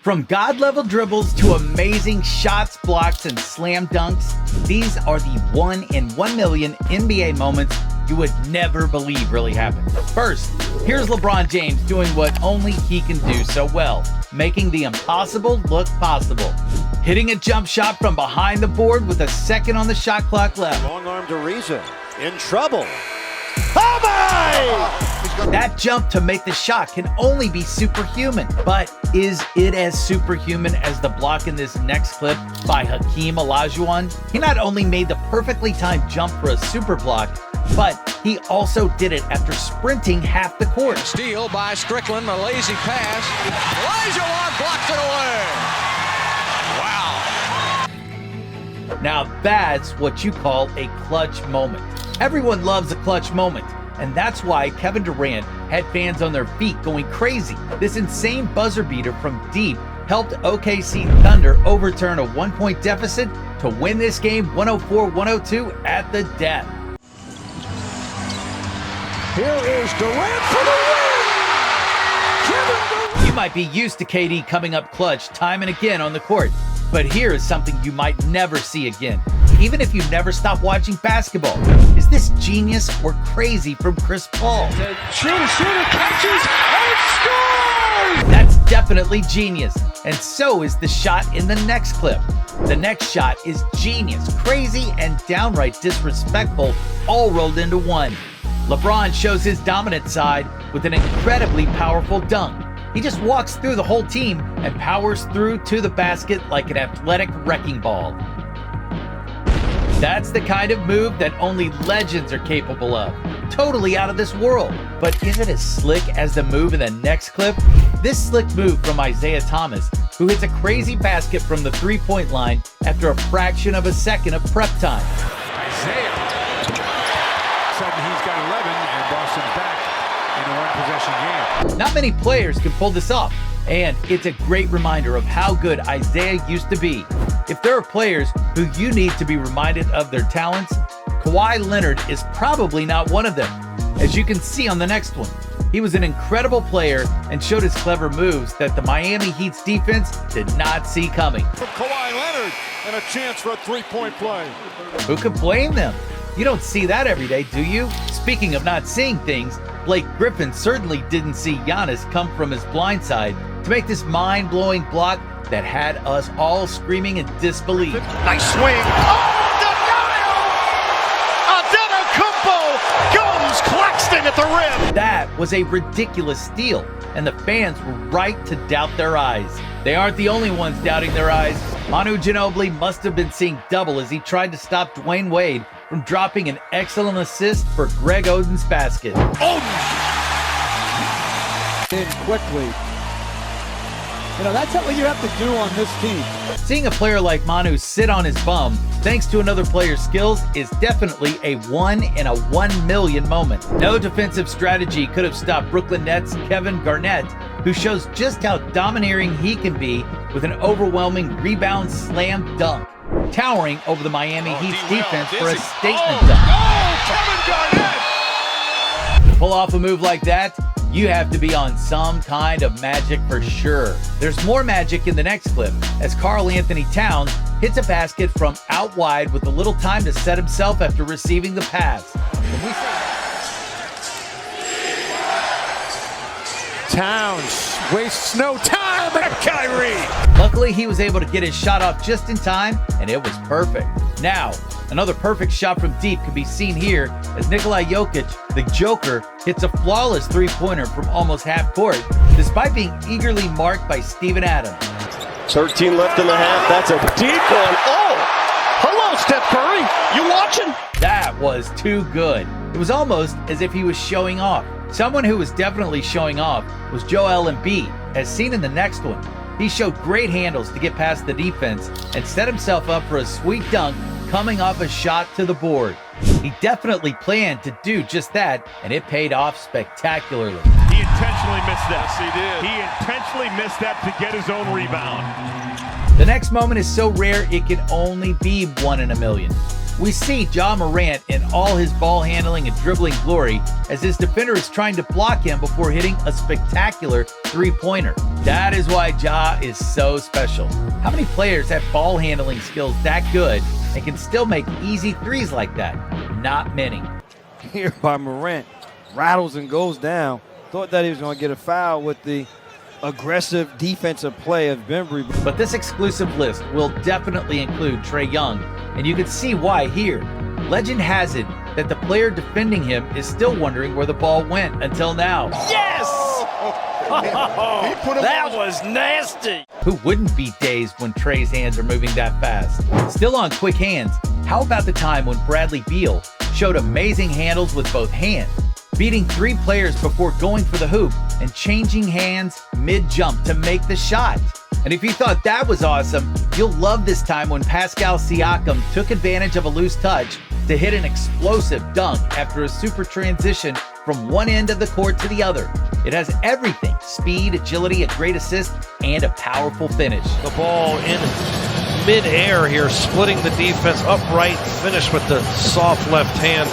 From God-level dribbles to amazing shots, blocks, and slam dunks, these are the 1 in 1 million NBA moments you would never believe really happened. First, here's LeBron James doing what only he can do so well, making the impossible look possible. Hitting a jump shot from behind the board with a second on the shot clock left. Long arm to Ariza, in trouble. Oh my! That jump to make the shot can only be superhuman. But is it as superhuman as the block in this next clip by Hakeem Olajuwon? He not only made the perfectly timed jump for a super block, but he also did it after sprinting half the court. Steal by Strickland, a lazy pass. Olajuwon blocks it away. Wow. Now that's what you call a clutch moment. Everyone loves a clutch moment, and that's why Kevin Durant had fans on their feet going crazy. This insane buzzer beater from deep helped OKC Thunder overturn a 1-point deficit to win this game 104-102 at the death. Here is Durant for the win! Kevin Durant! You might be used to KD coming up clutch time and again on the court, but here is something you might never see again, even if you never stop watching basketball. Is this genius or crazy from Chris Paul? Shooter catches and scores! That's definitely genius, and so is the shot in the next clip. The next shot is genius, crazy, and downright disrespectful, all rolled into one. LeBron shows his dominant side with an incredibly powerful dunk. He just walks through the whole team and powers through to the basket like an athletic wrecking ball. That's the kind of move that only legends are capable of. Totally out of this world. But is it as slick as the move in the next clip? This slick move from Isaiah Thomas, who hits a crazy basket from the three-point line after a fraction of a second of prep time. Isaiah. Suddenly he's got 11 and Boston's back in a one-possession game. Not many players can pull this off, and it's a great reminder of how good Isaiah used to be. If there are players who you need to be reminded of their talents, Kawhi Leonard is probably not one of them. As you can see on the next one, he was an incredible player and showed his clever moves that the Miami Heat's defense did not see coming. From Kawhi Leonard and a chance for a three-point play. Who could blame them? You don't see that every day, do you? Speaking of not seeing things, Blake Griffin certainly didn't see Giannis come from his blind side to make this mind-blowing block that had us all screaming in disbelief. Nice swing. Oh, denial! Antetokounmpo guns Claxton at the rim. That was a ridiculous steal, and the fans were right to doubt their eyes. They aren't the only ones doubting their eyes. Manu Ginobili must have been seeing double as he tried to stop Dwayne Wade from dropping an excellent assist for Greg Oden's basket. In quickly. You know, that's what you have to do on this team. Seeing a player like Manu sit on his bum thanks to another player's skills is definitely a 1 in a 1 million moment. No defensive strategy could have stopped Brooklyn Nets' Kevin Garnett, who shows just how domineering he can be with an overwhelming rebound slam dunk, towering over the Miami Heat's defense for a statement dunk. Kevin Garnett! To pull off a move like that, you have to be on some kind of magic for sure. There's more magic in the next clip as Karl Anthony Towns hits a basket from out wide with a little time to set himself after receiving the pass. Towns wastes no time at Kyrie. Luckily, he was able to get his shot off just in time, and it was perfect. Now, another perfect shot from deep can be seen here as Nikola Jokic, the Joker, hits a flawless three-pointer from almost half court, despite being eagerly marked by Steven Adams. 13 left in the half. That's a deep one. Oh! Hello, Steph Curry. You watching? That was too good. It was almost as if he was showing off. Someone who was definitely showing off was Joel Embiid, as seen in the next one. He showed great handles to get past the defense and set himself up for a sweet dunk coming off a shot to the board. He definitely planned to do just that, and it paid off spectacularly. He intentionally missed that. Yes, he did. He intentionally missed that to get his own rebound. The next moment is so rare it can only be 1 in a million. We see Ja Morant in all his ball handling and dribbling glory as his defender is trying to block him before hitting a spectacular three-pointer. That is why Ja is so special. How many players have ball handling skills that good and can still make easy threes like that? Not many. Here by Morant, rattles and goes down. Thought that he was going to get a foul with the aggressive defensive play of Bembry. But this exclusive list will definitely include Trae Young, and you can see why here. Legend has it that the player defending him is still wondering where the ball went until now. Yes! That was nasty. Who wouldn't be dazed when Trae's hands are moving that fast? Still on quick hands, how about the time when Bradley Beal showed amazing handles with both hands, beating 3 players before going for the hoop and changing hands mid-jump to make the shot? And if you thought that was awesome, you'll love this time when Pascal Siakam took advantage of a loose touch to hit an explosive dunk after a super transition from one end of the court to the other. It has everything: speed, agility, a great assist, and a powerful finish. The ball in mid-air here, splitting the defense upright, finish with the soft left hand.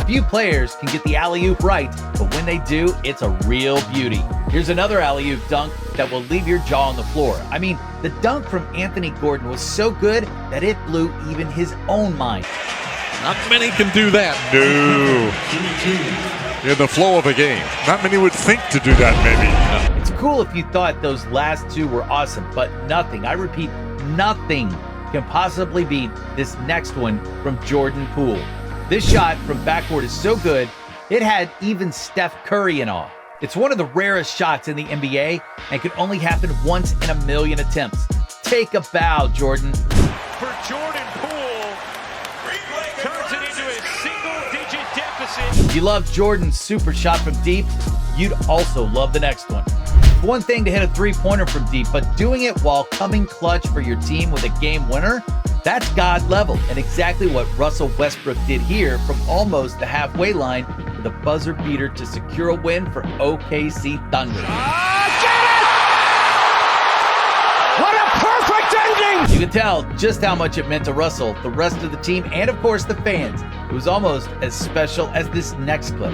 Few players can get the alley-oop right, but when they do, it's a real beauty. Here's another alley-oop dunk that will leave your jaw on the floor. I mean, the dunk from Anthony Gordon was so good that it blew even his own mind. Not many can do that. No. In the flow of a game. Not many would think to do that, maybe. It's cool if you thought those last 2 were awesome, but nothing, I repeat, nothing can possibly beat this next one from Jordan Poole. This shot from backcourt is so good, it had even Steph Curry in awe. It's one of the rarest shots in the NBA and can only happen once in a million attempts. Take a bow, Jordan. For Jordan Poole, turns it into a single-digit deficit. If you love Jordan's super shot from deep, you'd also love the next one. It's one thing to hit a three-pointer from deep, but doing it while coming clutch for your team with a game winner, that's God level, and exactly what Russell Westbrook did here from almost the halfway line with a buzzer beater to secure a win for OKC Thunder. What a perfect ending! You can tell just how much it meant to Russell, the rest of the team, and of course the fans. It was almost as special as this next clip.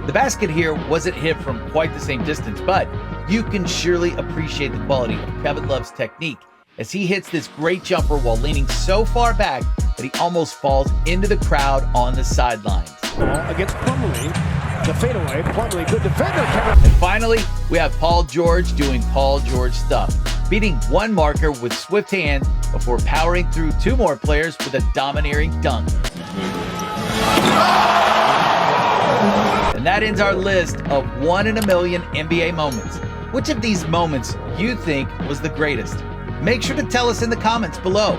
The basket here wasn't hit from quite the same distance, but you can surely appreciate the quality of Kevin Love's technique as he hits this great jumper while leaning so far back that he almost falls into the crowd on the sidelines. Against Plumlee, the fadeaway. Plumlee, good defender. And finally, we have Paul George doing Paul George stuff, beating one marker with swift hands before powering through 2 more players with a domineering dunk. And that ends our list of 1 in a million NBA moments. Which of these moments you think was the greatest? Make sure to tell us in the comments below.